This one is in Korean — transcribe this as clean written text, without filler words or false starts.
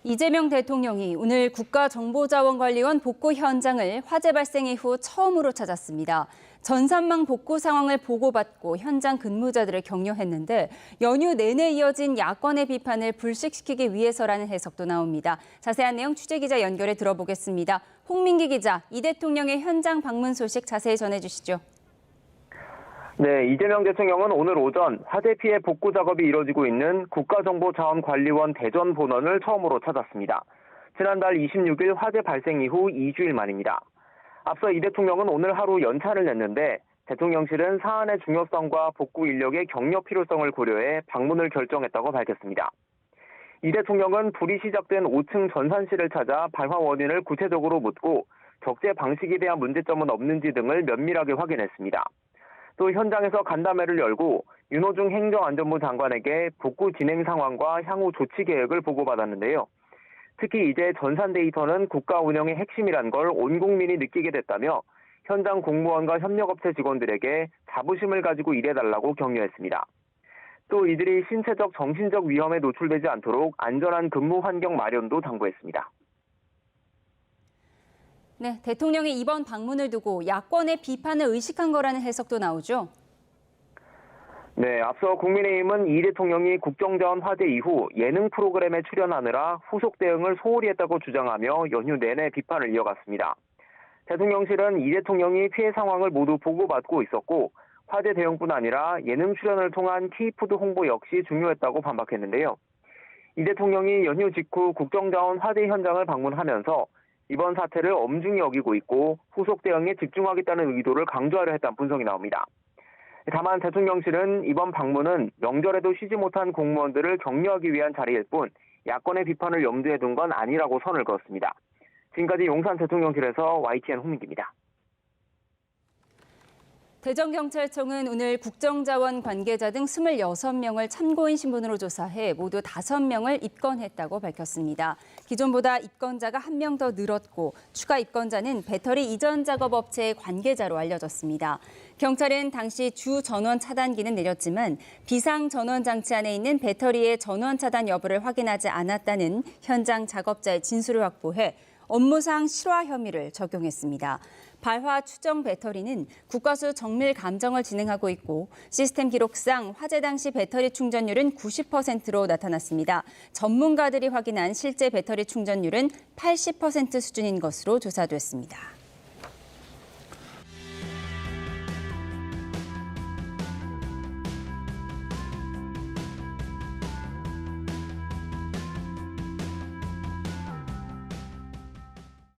이재명 대통령이 오늘 국가정보자원관리원 복구 현장을 화재 발생 이후 처음으로 찾았습니다. 전산망 복구 상황을 보고받고 현장 근무자들을 격려했는데 연휴 내내 이어진 야권의 비판을 불식시키기 위해서라는 해석도 나옵니다. 자세한 내용 취재기자 연결해 들어보겠습니다. 홍민기 기자, 이 대통령의 현장 방문 소식 자세히 전해주시죠. 네, 이재명 대통령은 오늘 오전 화재 피해 복구 작업이 이뤄지고 있는 국가정보자원관리원 대전 본원을 처음으로 찾았습니다. 지난달 26일 화재 발생 이후 2주일 만입니다. 앞서 이 대통령은 오늘 하루 연차를 냈는데 대통령실은 사안의 중요성과 복구 인력의 격려 필요성을 고려해 방문을 결정했다고 밝혔습니다. 이 대통령은 불이 시작된 5층 전산실을 찾아 발화 원인을 구체적으로 묻고 적재 방식에 대한 문제점은 없는지 등을 면밀하게 확인했습니다. 또 현장에서 간담회를 열고 윤호중 행정안전부 장관에게 복구 진행 상황과 향후 조치 계획을 보고받았는데요. 특히 이제 전산 데이터는 국가 운영의 핵심이란 걸 온 국민이 느끼게 됐다며 현장 공무원과 협력업체 직원들에게 자부심을 가지고 일해달라고 격려했습니다. 또 이들이 신체적, 정신적 위험에 노출되지 않도록 안전한 근무 환경 마련도 당부했습니다. 네, 대통령이 이번 방문을 두고 야권의 비판을 의식한 거라는 해석도 나오죠. 네, 앞서 국민의힘은 이 대통령이 국정자원 화재 이후 예능 프로그램에 출연하느라 후속 대응을 소홀히 했다고 주장하며 연휴 내내 비판을 이어갔습니다. 대통령실은 이 대통령이 피해 상황을 모두 보고받고 있었고 화재 대응뿐 아니라 예능 출연을 통한 K푸드 홍보 역시 중요했다고 반박했는데요. 이 대통령이 연휴 직후 국정자원 화재 현장을 방문하면서 이번 사태를 엄중히 여기고 있고 후속 대응에 집중하겠다는 의도를 강조하려 했다는 분석이 나옵니다. 다만 대통령실은 이번 방문은 명절에도 쉬지 못한 공무원들을 격려하기 위한 자리일 뿐 야권의 비판을 염두에 둔 건 아니라고 선을 그었습니다. 지금까지 용산 대통령실에서 YTN 홍민기입니다. 대전경찰청은 오늘 국정자원 관계자 등 26명을 참고인 신분으로 조사해 모두 5명을 입건했다고 밝혔습니다. 기존보다 입건자가 1명 더 늘었고 추가 입건자는 배터리 이전 작업 업체의 관계자로 알려졌습니다. 경찰은 당시 주 전원 차단기는 내렸지만 비상 전원 장치 안에 있는 배터리의 전원 차단 여부를 확인하지 않았다는 현장 작업자의 진술을 확보해 업무상 실화 혐의를 적용했습니다. 발화 추정 배터리는 국과수 정밀 감정을 진행하고 있고 시스템 기록상 화재 당시 배터리 충전율은 90%로 나타났습니다. 전문가들이 확인한 실제 배터리 충전율은 80% 수준인 것으로 조사됐습니다.